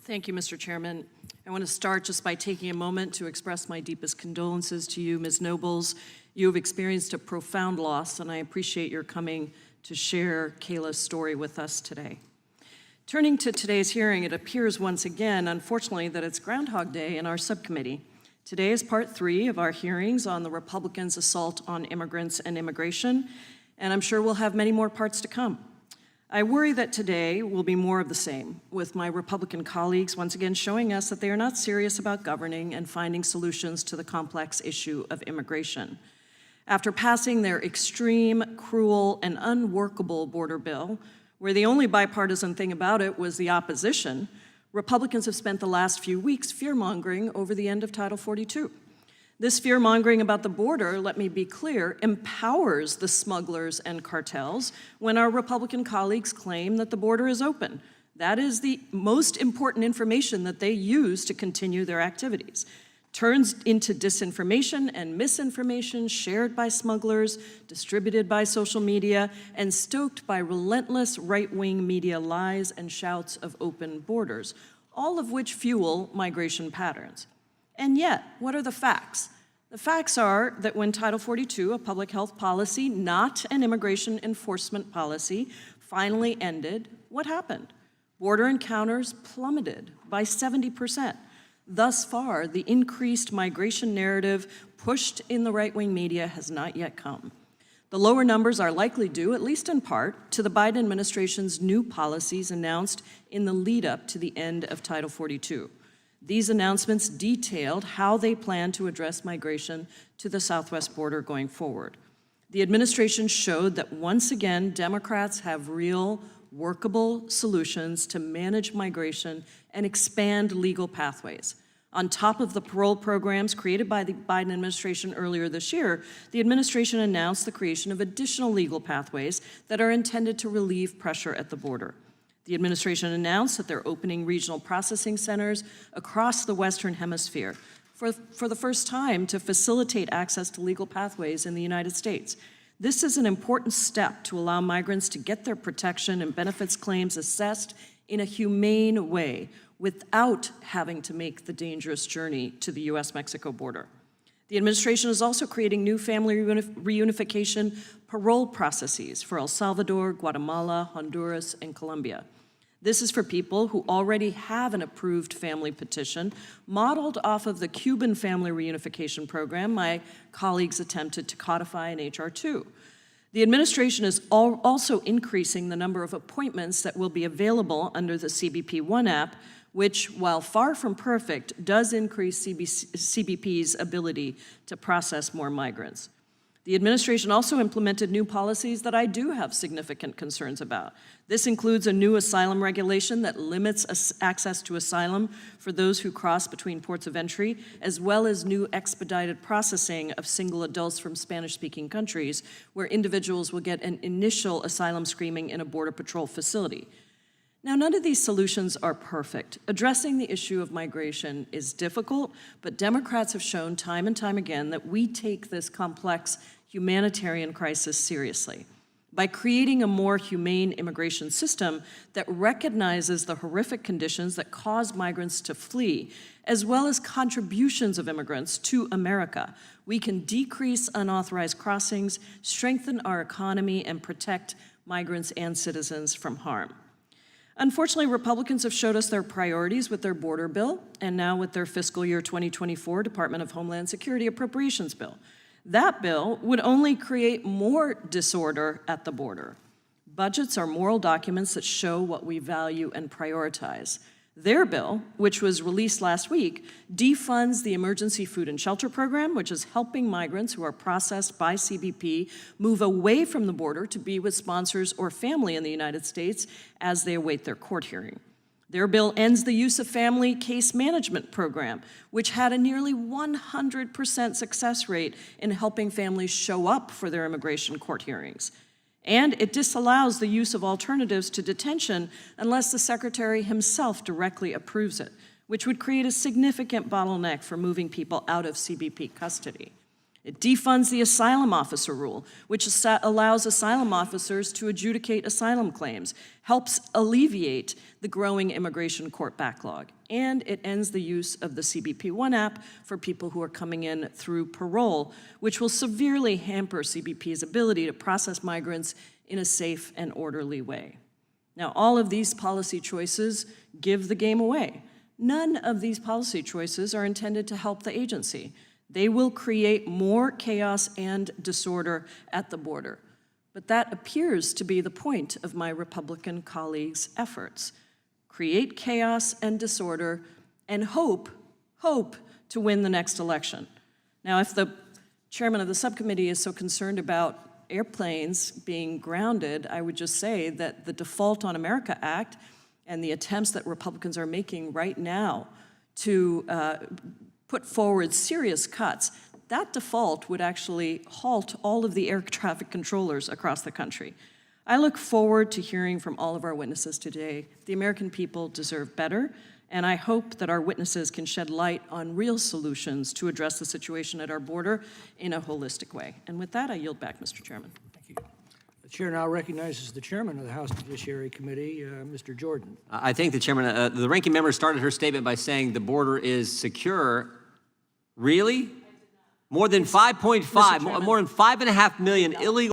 Thank you, Mr. Chairman. I want to start just by taking a moment to express my deepest condolences to you, Ms. Nobles. You have experienced a profound loss, and I appreciate your coming to share Kayla's story with us today. Turning to today's hearing, it appears once again, unfortunately, that it's Groundhog Day in our subcommittee. Today is part 3 of our hearings on the Republicans' assault on immigrants and immigration, and I'm sure we'll have many more parts to come. I worry that today will be more of the same, with my Republican colleagues once again showing us that they are not serious about governing and finding solutions to the complex issue of immigration. After passing their extreme, cruel, and unworkable border bill, where the only bipartisan thing about it was the opposition, Republicans have spent the last few weeks fear-mongering over the end of Title 42. This fear-mongering about the border, let me be clear, empowers the smugglers and cartels when our Republican colleagues claim that the border is open. That is the most important information that they use to continue their activities. Turns into disinformation and misinformation shared by smugglers, distributed by social media, and stoked by relentless right-wing media lies and shouts of open borders, all of which fuel migration patterns. And yet, what are the facts? The facts are that when Title 42, a public health policy, not an immigration enforcement policy, finally ended, what happened? Border encounters plummeted by 70%. Thus far, the increased migration narrative pushed in the right-wing media has not yet come. The lower numbers are likely due, at least in part, to the Biden administration's new policies announced in the lead-up to the end of Title 42. These announcements detailed how they plan to address migration to the southwest border going forward. The administration showed that once again, Democrats have real, workable solutions to manage migration and expand legal pathways. On top of the parole programs created by the Biden administration earlier this year, the administration announced the creation of additional legal pathways that are intended to relieve pressure at the border. The administration announced that they're opening regional processing centers across the Western Hemisphere for the first time to facilitate access to legal pathways in the United States. This is an important step to allow migrants to get their protection and benefits claims assessed in a humane way without having to make the dangerous journey to the U.S.-Mexico border. The administration is also creating new family reunification parole processes for El Salvador, Guatemala, Honduras, and Colombia. This is for people who already have an approved family petition modeled off of the Cuban family reunification program my colleagues attempted to codify in H.R. 2. The administration is also increasing the number of appointments that will be available under the CBP One app, which, while far from perfect, does increase CBP's ability to process more migrants. The administration also implemented new policies that I do have significant concerns about. This includes a new asylum regulation that limits access to asylum for those who cross between ports of entry, as well as new expedited processing of single adults from Spanish-speaking countries, where individuals will get an initial asylum screening in a Border Patrol facility. Now, none of these solutions are perfect. Addressing the issue of migration is difficult, but Democrats have shown time and time again that we take this complex humanitarian crisis seriously. By creating a more humane immigration system that recognizes the horrific conditions that cause migrants to flee, as well as contributions of immigrants to America, we can decrease unauthorized crossings, strengthen our economy, and protect migrants and citizens from harm. Unfortunately, Republicans have showed us their priorities with their border bill and now with their fiscal year 2024 Department of Homeland Security appropriations bill. That bill would only create more disorder at the border. Budgets are moral documents that show what we value and prioritize. Their bill, which was released last week, defunds the Emergency Food and Shelter Program, which is helping migrants who are processed by CBP move away from the border to be with sponsors or family in the United States as they await their court hearing. Their bill ends the use of Family Case Management Program, which had a nearly 100% success rate in helping families show up for their immigration court hearings. And it disallows the use of alternatives to detention unless the Secretary himself directly approves it, which would create a significant bottleneck for moving people out of CBP custody. It defunds the asylum officer rule, which allows asylum officers to adjudicate asylum claims, helps alleviate the growing immigration court backlog, and it ends the use of the CBP-1 app for people who are coming in through parole, which will severely hamper CBP's ability to process migrants in a safe and orderly way. Now, all of these policy choices give the game away. None of these policy choices are intended to help the agency. They will create more chaos and disorder at the border. But that appears to be the point of my Republican colleagues' efforts. Create chaos and disorder and hope to win the next election. Now, if the chairman of the subcommittee is so concerned about airplanes being grounded, I would just say that the Default on America Act and the attempts that Republicans are making right now to put forward serious cuts, that default would actually halt all of the air traffic controllers across the country. I look forward to hearing from all of our witnesses today. The American people deserve better, and I hope that our witnesses can shed light on real solutions to address the situation at our border in a holistic way. And with that, I yield back, Mr. Chairman. Thank you. The chair now recognizes the chairman of the House Judiciary Committee, Mr. Jordan. I thank the chairman. The ranking member started her statement by saying the border is secure. Really? More than 5.5, more than 5.5 million illegal